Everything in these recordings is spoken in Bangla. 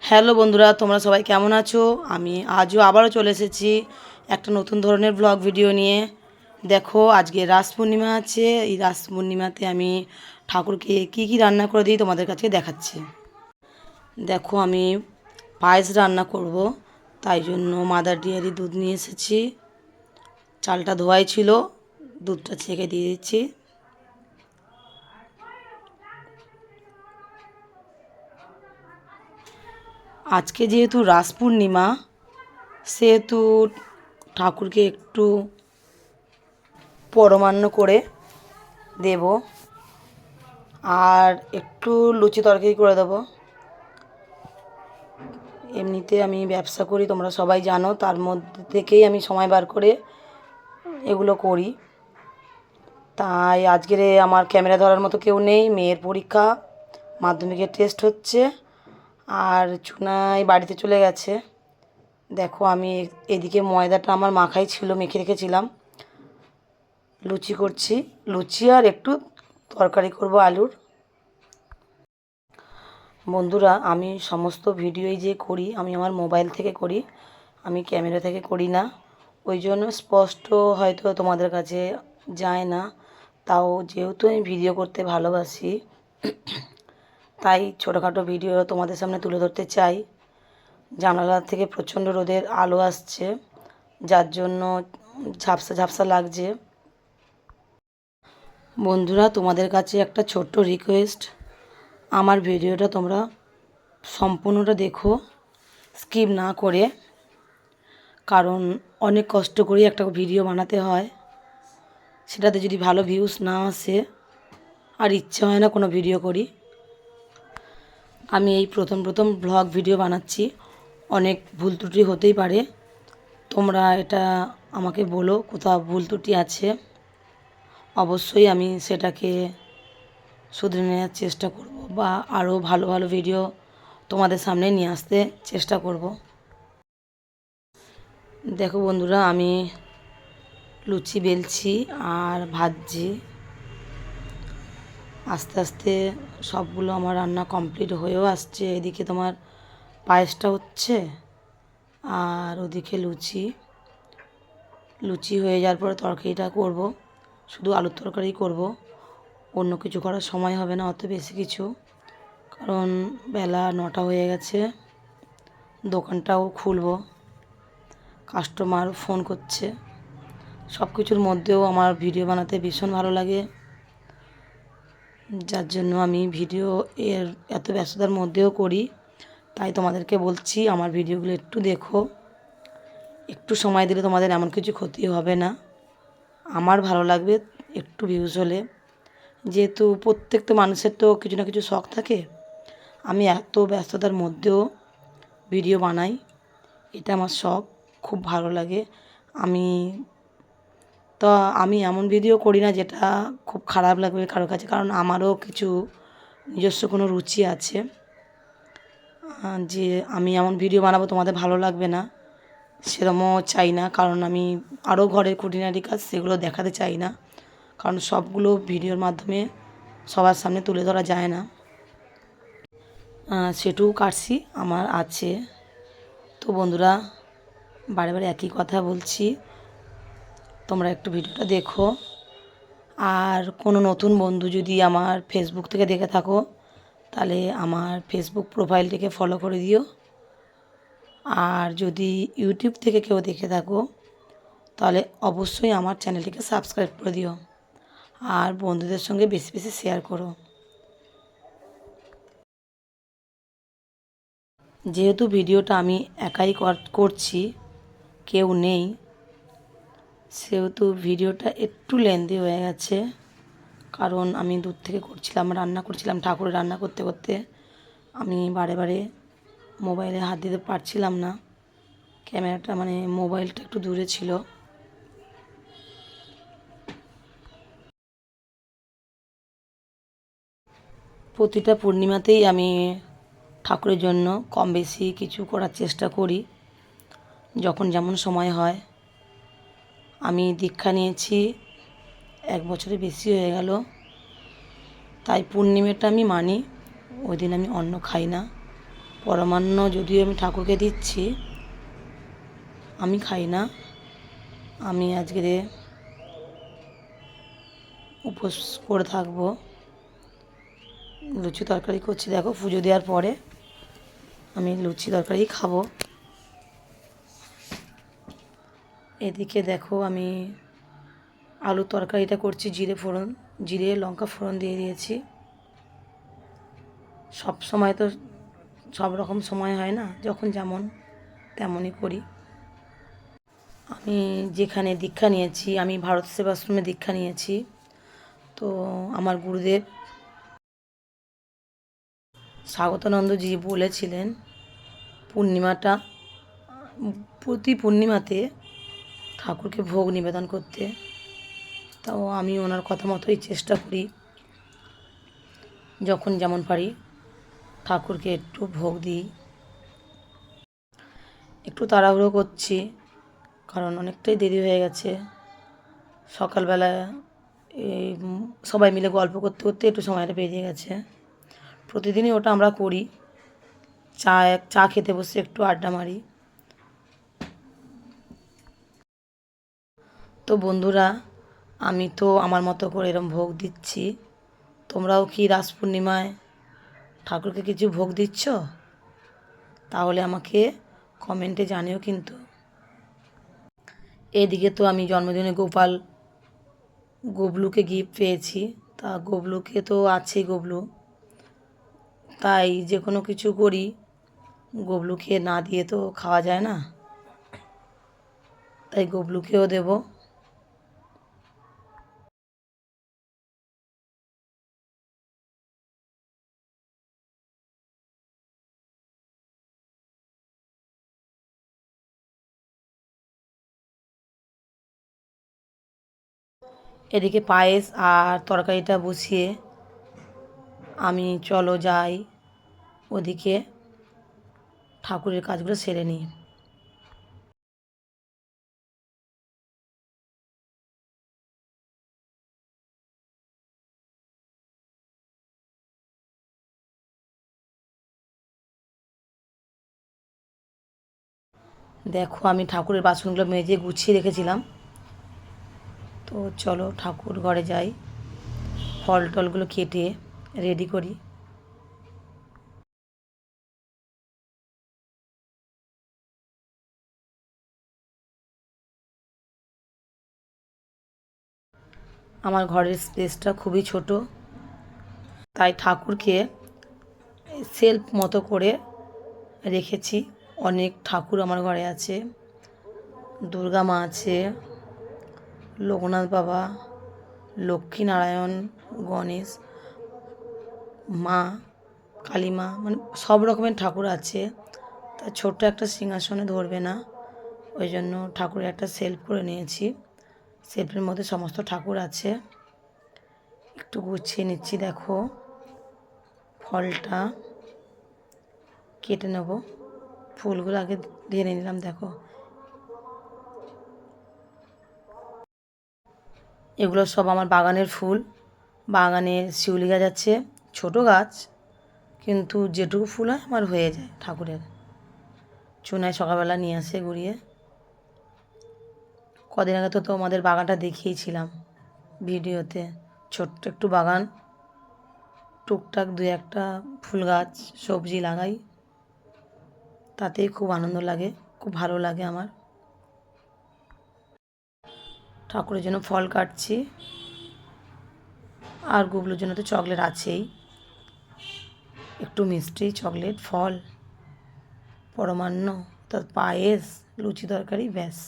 হ্যালো বন্ধুরা, তোমরা সবাই কেমন আছো? আমি আজও আবারও চলে এসেছি একটা নতুন ধরনের ব্লগ ভিডিও নিয়ে। দেখো, আজকে রাস পূর্ণিমা আছে। এই রাস পূর্ণিমাতে আমি ঠাকুরকে কি কি রান্না করে দিই তোমাদের কাছে দেখাচ্ছি। দেখো, আমি পায়েস রান্না করব, তাই জন্য মাদার ডেয়ারি দুধ নিয়ে এসেছি। চালটা ধোয়াই ছিল, দুধটা ছেঁকে দিয়ে দিচ্ছি। আজকে যেহেতু রাস পূর্ণিমা, সেহেতু ঠাকুরকে একটু পরমান্ন করে দেব, আর একটু লুচি তরকারি করে দেব। এমনিতে আমি ব্যবসা করি, তোমরা সবাই জানো, তার মধ্যে থেকেই আমি সময় বার করে এগুলো করি। তাই আজকের আমার ক্যামেরা ধরার মতো কেউ নেই। মেয়ের পরীক্ষা, মাধ্যমিকের টেস্ট হচ্ছে, আর চুনাই বাড়িতে চলে গেছে। দেখো, আমি এদিকে ময়দাটা আমার মাখাই ছিল, মেখে রেখেছিলাম। লুচি করছি, লুচি আর একটু তরকারি করব আলুর। বন্ধুরা, আমি সমস্ত ভিডিওই যে করি, আমি আমার মোবাইল থেকে করি, আমি ক্যামেরা থেকে করি না। ওই জন্য স্পষ্ট হয়তো তোমাদের কাছে যায় না। তাও যেহেতু আমি ভিডিও করতে ভালোবাসি, তাই ছোটোখাটো ভিডিও তোমাদের সামনে তুলে ধরতে চাই। জানালা থেকে প্রচণ্ড রোদের আলো আসছে, যার জন্য ঝাপসা ঝাপসা লাগছে। বন্ধুরা, তোমাদের কাছে একটা ছোট্ট রিকোয়েস্ট, আমার ভিডিওটা তোমরা সম্পূর্ণটা দেখো, স্কিপ না করে। কারণ অনেক কষ্ট করে একটা ভিডিও বানাতে হয়, সেটাতে যদি ভালো ভিউজ না আসে আর ইচ্ছে হয় না কোনো ভিডিও করি। আমি এই প্রথম প্রথম ব্লগ ভিডিও বানাচ্ছি, অনেক ভুল ত্রুটি হতেই পারে। তোমরা এটা আমাকে বলো কোথাও ভুল ত্রুটি আছে, অবশ্যই আমি সেটাকে শুধরে নেওয়ার চেষ্টা করব, বা আরও ভালো ভালো ভিডিও তোমাদের সামনে নিয়ে আসতে চেষ্টা করব। দেখো বন্ধুরা, আমি লুচি বেলছি আর ভাজছি। আস্তে আস্তে সবগুলো আমার রান্না কমপ্লিট হয়েও আসছে। এদিকে তোমার পায়েসটা হচ্ছে, আর ওদিকে লুচি লুচি হয়ে যাওয়ার পরে তরকারিটা করব। শুধু আলুর তরকারি করব, অন্য কিছু করার সময় হবে না অত বেশি কিছু, কারণ বেলা 9টা হয়ে গেছে। দোকানটাও খুলব, কাস্টমার ফোন করছে। সব কিছুর মধ্যেও আমার ভিডিও বানাতে ভীষণ ভালো লাগে, যার জন্য আমি ভিডিও এর এত ব্যস্ততার মধ্যেও করি। তাই তোমাদেরকে বলছি, আমার ভিডিওগুলো একটু দেখো, একটু সময় দিলে তোমাদের এমন কিছু ক্ষতি হবে না, আমার ভালো লাগবে একটু ভিউজ হলে। যেহেতু প্রত্যেকটা মানুষের তো কিছু না কিছু শখ থাকে, আমি এত ব্যস্ততার মধ্যেও ভিডিও বানাই, এটা আমার শখ, খুব ভালো লাগে। আমি তো আমি এমন ভিডিও করি না যেটা খুব খারাপ লাগবে কারোর কাছে, কারণ আমারও কিছু নিজস্ব কোনো রুচি আছে, যে আমি এমন ভিডিও বানাবো তোমাদের ভালো লাগবে না সেরকমও চাই না। কারণ আমি আরও ঘরের খুঁটিনাটি কাজ সেগুলো দেখাতে চাই না, কারণ সবগুলো ভিডিওর মাধ্যমে সবার সামনে তুলে ধরা যায় না। সেটুকু কাটছি আমার আছে। তো বন্ধুরা, বারে বারে একই কথা বলছি, তোমরা একটু ভিডিওটা দেখো। আর কোনো নতুন বন্ধু যদি আমার ফেসবুক থেকে দেখে থাকো, তাহলে আমার ফেসবুক প্রোফাইলটিকে ফলো করে দিও। আর যদি ইউটিউব থেকে কেউ দেখে থাকো, তাহলে অবশ্যই আমার চ্যানেলটিকে সাবস্ক্রাইব করে দিও, আর বন্ধুদের সঙ্গে বেশি বেশি শেয়ার করো। যেহেতু ভিডিওটা আমি একাই করছি, কেউ নেই, সেহেতু ভিডিওটা একটু লেন্দি হয়ে গেছে। কারণ আমি দূর থেকে করছিলাম, রান্না করছিলাম, ঠাকুরের রান্না করতে করতে আমি বারে বারে মোবাইলে হাত দিতে পারছিলাম না, ক্যামেরাটা মানে মোবাইলটা একটু দূরে ছিল। প্রতিটা পূর্ণিমাতেই আমি ঠাকুরের জন্য কম বেশি কিছু করার চেষ্টা করি, যখন যেমন সময় হয়। আমি দীক্ষা নিয়েছি 1 বছরের বেশি হয়ে গেল, তাই পূর্ণিমাটা আমি মানি। ওই দিন আমি অন্ন খাই না, পরমান্ন যদিও আমি ঠাকুরকে দিচ্ছি, আমি খাই না। আমি আজকে উপোস করে থাকবো। লুচি তরকারি করছি, দেখো পুজো দেওয়ার পরে আমি লুচি তরকারি খাবো। এদিকে দেখো আমি আলু তরকারিটা করছি, জিরে লঙ্কা ফোড়ন দিয়ে দিয়েছি। সব সময় তো সব রকম সময় হয় না, যখন যেমন তেমনই করি। আমি যেখানে দীক্ষা নিয়েছি, আমি ভারত সেবাশ্রমে দীক্ষা নিয়েছি। তো আমার গুরুদেব স্বাগতানন্দজি বলেছিলেন প্রতি পূর্ণিমাতে ঠাকুরকে ভোগ নিবেদন করতে। তাও আমি ওনার কথা মতোই চেষ্টা করি, যখন যেমন পারি ঠাকুরকে একটু ভোগ দিই। একটু তাড়াহুড়ো করছি, কারণ অনেকটাই দেরি হয়ে গেছে। সকালবেলা এই সবাই মিলে গল্প করতে করতে একটু সময়টা বেরিয়ে গেছে। প্রতিদিনই ওটা আমরা করি, চা খেতে বসে একটু আড্ডা মারি। তো বন্ধুরা, আমি তো আমার মতো করে এরম ভোগ দিচ্ছি। তোমরাও কি রাস পূর্ণিমায় ঠাকুরকে কিছু ভোগ দিচ্ছ? তাহলে আমাকে কমেন্টে জানিও কিন্তু। এদিকে তো আমি জন্মদিনে গবলুকে গিফট পেয়েছি। তা গবলুকে তো আছেই গবলু, তাই যে কোনো কিছু করি গবলুকে না দিয়ে তো খাওয়া যায় না, তাই গবলুকেও দেব। এদিকে পায়েস আর তরকারিটা বসিয়ে আমি চলো যাই ওদিকে ঠাকুরের কাজগুলো সেরে নিই। দেখো আমি ঠাকুরের বাসনগুলো মেজে গুছিয়ে রেখেছিলাম। তো চলো ঠাকুর ঘরে যাই, ফল টলগুলো কেটে রেডি করি। আমার ঘরের স্পেসটা খুবই ছোট, তাই ঠাকুরকে সেলফ মতো করে রেখেছি। অনেক ঠাকুর আমার ঘরে আছে, দুর্গা মা আছে, লোকনাথ বাবা, লক্ষ্মীনারায়ণ, গণেশ, মা কালী মা, মানে সব রকমের ঠাকুর আছে। তা ছোট্ট একটা সিংহাসনে ধরবে না, ওই জন্য ঠাকুরের একটা সেলফ করে নিয়েছি। সেলফের মধ্যে সমস্ত ঠাকুর আছে। একটু গুছিয়ে নিচ্ছি। দেখো ফলটা কেটে নেব, ফুলগুলো আগে ঢেলে নিলাম। দেখো এগুলো সব আমার বাগানের ফুল। বাগানের শিউলি গাছ আছে, ছোটো গাছ, কিন্তু যেটুকু ফুল হয় আমার হয়ে যায়। ঠাকুরের চুনায় সকালবেলা নিয়ে আসে গুড়িয়ে। কদিন আগে তো তোমাদের বাগানটা দেখিয়েছিলাম ভিডিওতে, ছোট্ট একটু বাগান, টুকটাক দু একটা ফুল গাছ সবজি লাগাই, তাতেই খুব আনন্দ লাগে, খুব ভালো লাগে আমার। ঠাকুরের জন্য ফল কাটছি, আর গুবলুর জন্য তো চকলেট আছেই, একটু মিষ্টি, চকলেট, ফল, পরমান্ন, তার পায়েস, লুচি তরকারি, ব্যাস।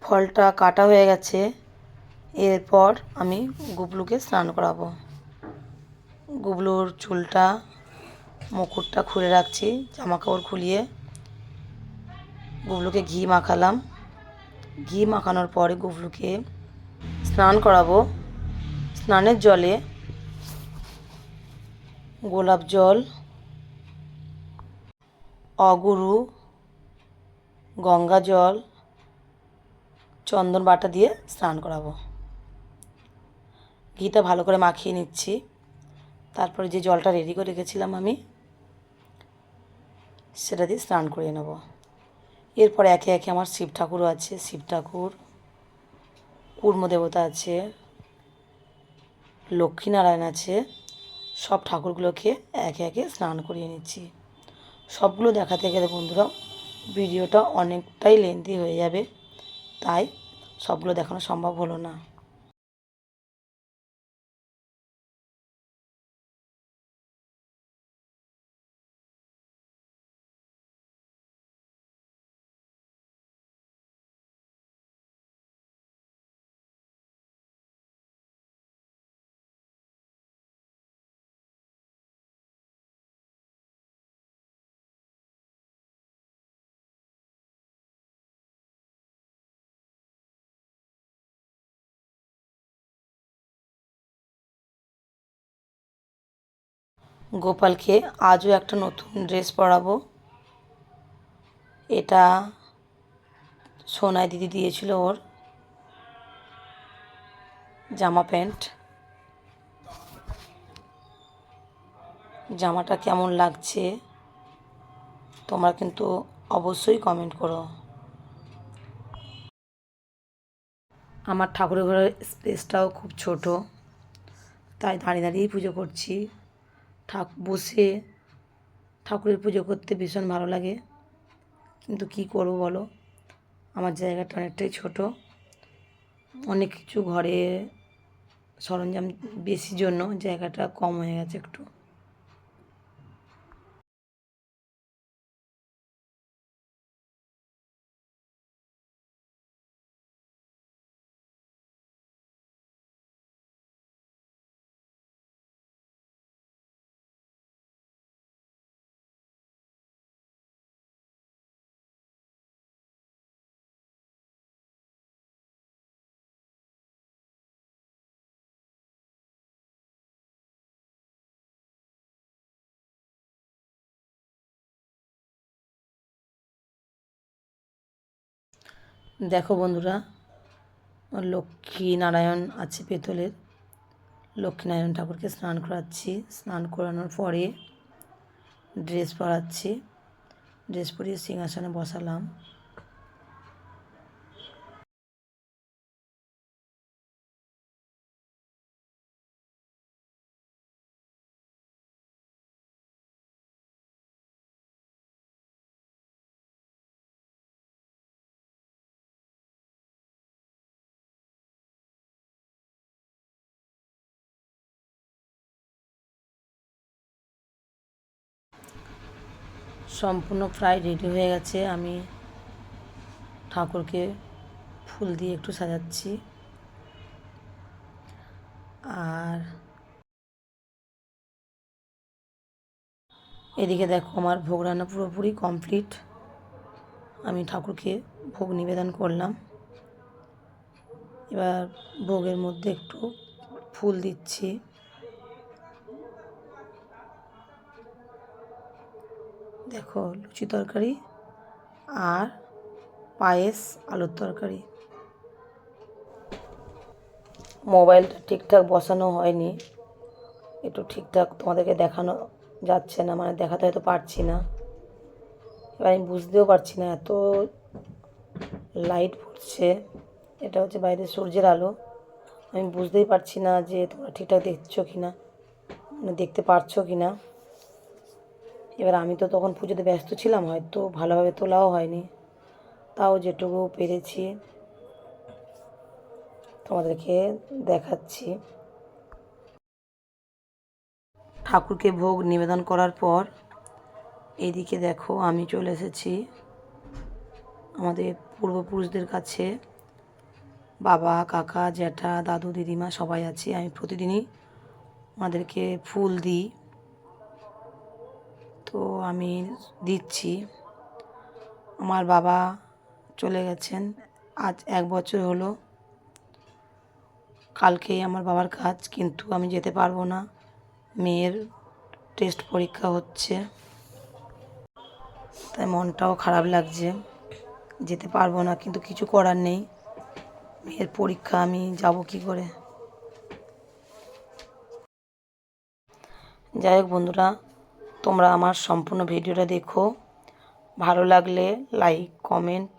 ফলটা কাটা হয়ে গেছে, এরপর আমি গুবলুকে স্নান করাবো। গুবলুর চুলটা, মুকুটটা খুলে রাখছি, জামা কাপড় খুলিয়ে গুবলুকে ঘি মাখালাম। ঘি মাখানোর পরে গুবলুকে স্নান করাবো। স্নানের জলে গোলাপ জল, অগুরু, গঙ্গা জল, চন্দন বাটা দিয়ে স্নান করাবো। ঘিটা ভালো করে মাখিয়ে নিচ্ছি। তারপরে যে জলটা রেডি করে রেখেছিলাম আমি, সেটা দিয়ে স্নান করিয়ে নেব। এরপর একে একে আমার শিব ঠাকুরও আছে, শিব ঠাকুর, কুর্ম দেবতা আছে, লক্ষ্মীনারায়ণ আছে, সব ঠাকুরগুলোকে একে একে স্নান করিয়ে নিচ্ছি। সবগুলো দেখাতে গেলে বন্ধুরা ভিডিওটা অনেকটাই লেন্থি হয়ে যাবে, তাই সবগুলো দেখানো সম্ভব হলো না। গোপালকে আজও একটা নতুন ড্রেস পরাবো। এটা সোনাই দিদি দিয়েছিল ওর জামা প্যান্ট। জামাটা কেমন লাগছে তোমরা কিন্তু অবশ্যই কমেন্ট করো। আমার ঠাকুরের ঘরের স্পেসটাও খুব ছোট, তাই দাঁড়িয়ে দাঁড়িয়েই পুজো করছি। বসে ঠাকুরের পুজো করতে ভীষণ ভালো লাগে, কিন্তু কি করব বলো, আমার জায়গাটা অনেকটাই ছোট। অনেক কিছু ঘরে সরঞ্জাম বেশি জন্য জায়গাটা কম হয়ে গেছে একটু। দেখো বন্ধুরা, লক্ষ্মীনারায়ণ আছে পেতলের, লক্ষ্মীনারায়ণ ঠাকুরকে স্নান করাচ্ছি। স্নান করানোর পরে ড্রেস পরাচ্ছি। ড্রেস পরিয়ে সিংহাসনে বসালাম। সম্পূর্ণ প্রায় রেডি হয়ে গেছে। আমি ঠাকুরকে ফুল দিয়ে একটু সাজাচ্ছি। আর এদিকে দেখো আমার ভোগ রান্না পুরোপুরি কমপ্লিট। আমি ঠাকুরকে ভোগ নিবেদন করলাম। এবার ভোগের মধ্যে একটু ফুল দিচ্ছি। দেখো লুচি তরকারি আর পায়েস, আলুর তরকারি। মোবাইলটা ঠিকঠাক বসানো হয়নি, একটু ঠিকঠাক তোমাদেরকে দেখানো যাচ্ছে না, মানে দেখাতে হয়তো পারছি না। এবার আমি বুঝতেও পারছি না, এত লাইট পড়ছে। এটা হচ্ছে বাইরে সূর্যের আলো, আমি বুঝতেই পারছি না যে তোমরা ঠিকঠাক দেখছো কি না, মানে দেখতে পারছো কি না। এবার আমি তো তখন পুজোতে ব্যস্ত ছিলাম, হয়তো ভালোভাবে তোলাও হয়নি, তাও যেটুকু পেরেছি তোমাদেরকে দেখাচ্ছি। ঠাকুরকে ভোগ নিবেদন করার পর এইদিকে দেখো আমি চলে এসেছি আমাদের পূর্বপুরুষদের কাছে। বাবা, কাকা, জ্যাঠা, দাদু, দিদিমা সবাই আছি। আমি প্রতিদিনই ওনাদেরকে ফুল দিই, তো আমি দিচ্ছি। আমার বাবা চলে গেছেন, আজ 1 বছর হলো। কালকেই আমার বাবার কাজ, কিন্তু আমি যেতে পারবো না, মেয়ের টেস্ট পরীক্ষা হচ্ছে, তাই মনটাও খারাপ লাগছে, যেতে পারবো না, কিন্তু কিছু করার নেই, মেয়ের পরীক্ষা, আমি যাব কি করে। যাই হোক বন্ধুরা, তোমরা আমার সম্পূর্ণ ভিডিওটা দেখো, ভালো লাগলে লাইক কমেন্ট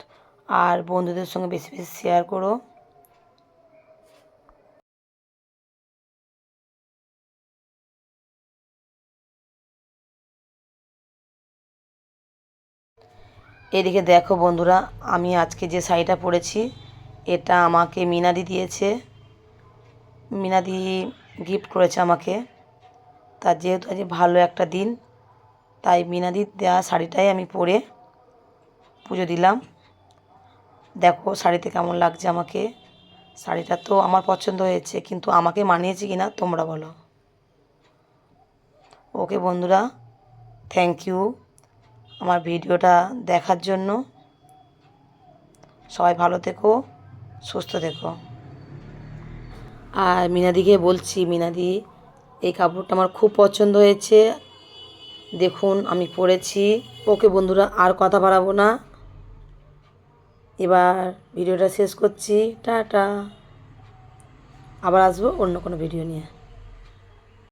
আর বন্ধুদের সঙ্গে বেশি বেশি শেয়ার করো। এদিকে দেখো বন্ধুরা, আমি আজকে যে শাড়িটা পরেছি এটা আমাকে মিনাদি দিয়েছে, মিনাদি গিফট করেছে আমাকে। তা যেহেতু আজ ভালো একটা দিন, তাই মিনাদির দেওয়া শাড়িটাই আমি পরে পুজো দিলাম। দেখো শাড়িতে কেমন লাগছে আমাকে, শাড়িটা তো আমার পছন্দ হয়েছে, কিন্তু আমাকে মানিয়েছে কি না তোমরা বলো। ওকে বন্ধুরা, থ্যাংক ইউ আমার ভিডিওটা দেখার জন্য। সবাই ভালো থেকো, সুস্থ থেকো। আর মিনাদিকে বলছি, মিনাদি এই কাপড়টা আমার খুব পছন্দ হয়েছে, দেখুন আমি পরেছি। ওকে বন্ধুরা, আর কথা বাড়াবো না, এবার ভিডিওটা শেষ করছি, টাটা। আবার আসবো অন্য কোনো ভিডিও নিয়ে।